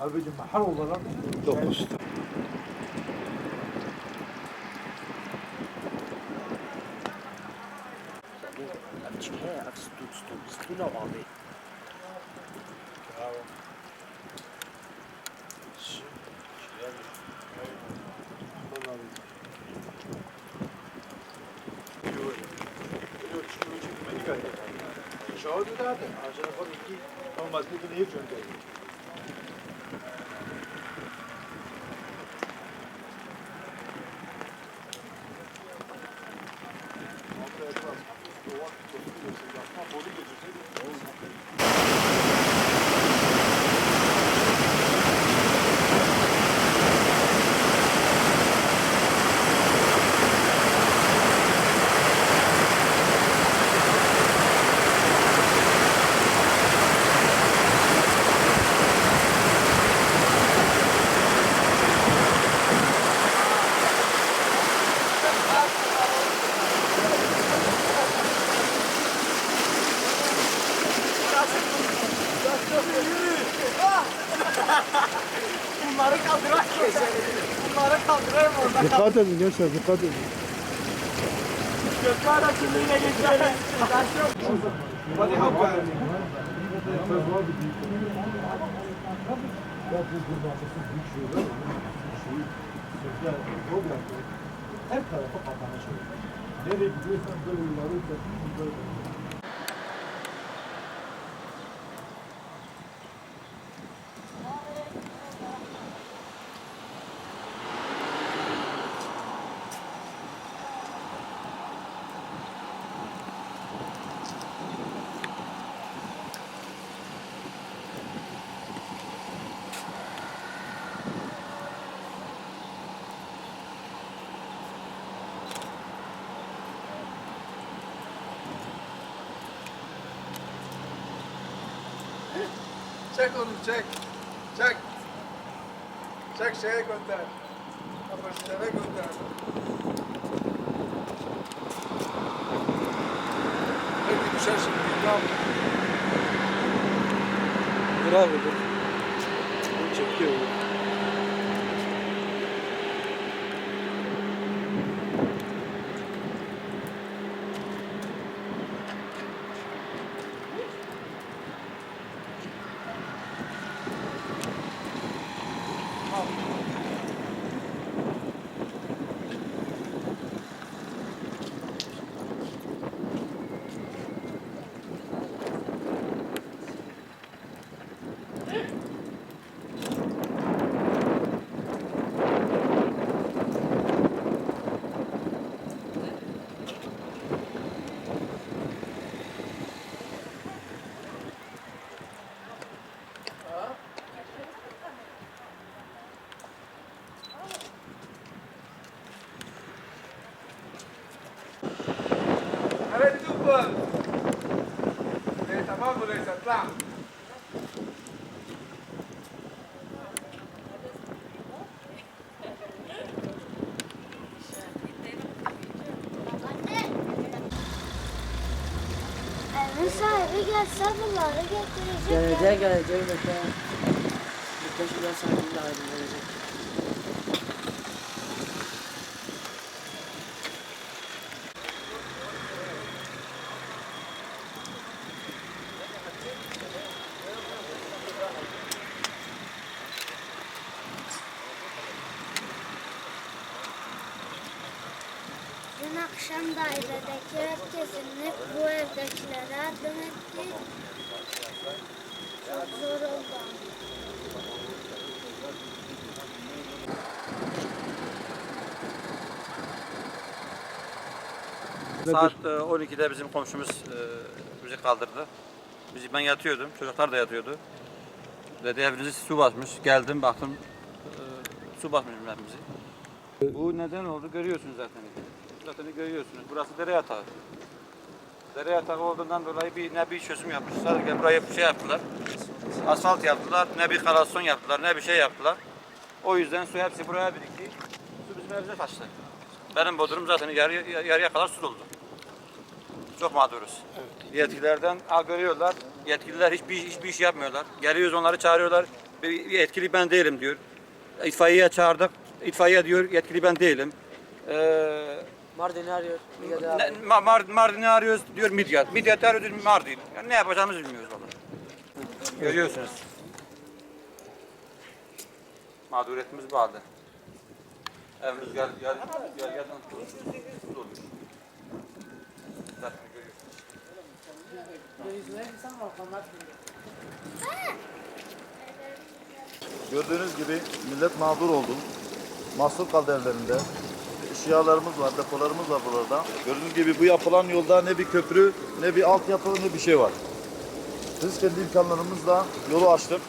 Abicim mahal olarak 9. Stula abi. شاهدوا ده عشان خاطر دي هم مظبوط ان يرجعوا تاني Bunları kaldırak. Bunları kaldırayım orada. Dikkat edin gençler, dikkat edin. Gökmen arasındayla geçelim. Hadi hadi. Her tarafa kapanış olur. Nereye gidiyorsan böyle yolları Çek onu çek. Çek. Çek şeye gönder. Kapasitene gönder. Peki düşer şimdi. Tamam. Bravo. Çekiyor. Evet Tupal. Tamam buraya satla. Evin sahibi gelse bunları getirecek. Gelecek mesela. Birkaç biraz sahibi de ayrılacak. Dün akşam dairedeki herkesin bu evdekilere yardım etti. Çok zor oldu. Saat 12'de bizim komşumuz bizi kaldırdı. Ben yatıyordum, çocuklar da yatıyordu. Dedi evinizi su basmış. Geldim baktım su basmış evimizi. Bu neden oldu görüyorsunuz zaten. Zaten görüyorsunuz. Burası dere yatağı. Dere yatağı olduğundan dolayı ne bir çözüm yapmışlar. Sadece burayı şey yaptılar. Asfalt yaptılar. Ne bir kanalizasyon yaptılar, ne bir şey yaptılar. O yüzden su hepsi buraya birikti. Su bizim evimize kaçtı. Benim bodrum zaten yarıya kadar su doldu. Çok mağduruz. Evet. Yetkililerden görüyorlar. Yetkililer hiçbir iş yapmıyorlar. Geliyoruz onları çağırıyorlar. Yetkili ben değilim diyor. İtfaiyeye çağırdık. İtfaiye diyor yetkili ben değilim. Mardin'i arıyor. Midyat'ı Ne- arıyor. Mardin'i arıyoruz diyor Midyat. Midyat'ı arıyoruz diyor Mardin. Yani ne yapacağımızı bilmiyoruz vallahi. Görüyorsunuz. Mağduriyetimiz bu halde. Evimiz gel. Dur. Zaten Gördüğünüz gibi millet mağdur oldu. Mahsur kaldı evlerinde. Şialarımız var, depolarımız var burada. Gördüğünüz gibi bu yapılan yolda ne bir köprü, ne bir altyapı, ne bir şey var. Biz kendi imkanlarımızla yolu açtık.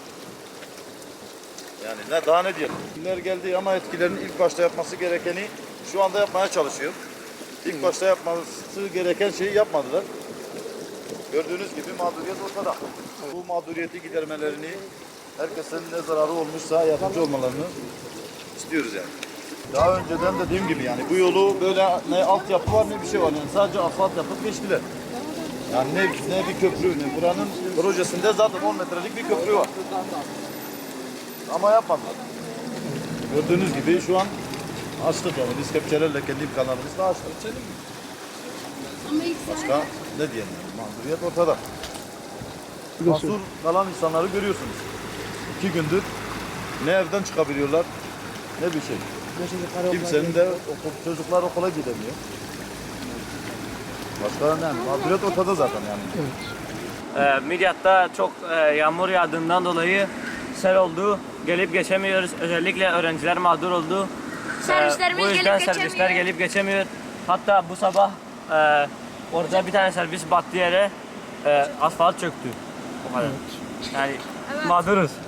Yani daha ne diyelim. Yetkililer geldi ama etkilerin ilk başta yapması gerekeni şu anda yapmaya çalışıyor. İlk başta yapması gereken şeyi yapmadılar. Gördüğünüz gibi mağduriyet ortada. Bu mağduriyeti gidermelerini, herkesin ne zararı olmuşsa yardımcı olmalarını istiyoruz yani. Daha önceden dediğim gibi yani bu yolu böyle ne altyapı var ne bir şey var. Yani sadece asfalt yapıp geçtiler. Yani ne bir köprü ne buranın projesinde zaten 10 metrelik bir köprü var. Ama yapmadılar. Gördüğünüz gibi şu an açtık yani biz kepçelerle kendi imkanlarımızla açtık. Başka ne diyelim yani mağduriyet ortada. Mahsur kalan insanları görüyorsunuz. 2 gündür ne evden çıkabiliyorlar ne bir şey. Kimsenin de çocuklar okula gidemiyor. Başka ne? Mağduriyet ortada zaten yani. Midyat'ta çok yağmur yağdığından dolayı sel oldu. Gelip geçemiyoruz. Özellikle öğrenciler mağdur oldu. Servislerimiz bu yüzden gelip servisler geçemiyor. gelip geçemiyor. Hatta bu sabah orada bir tane servis battı yere asfalt çöktü. O kadar. Yani mağduruz.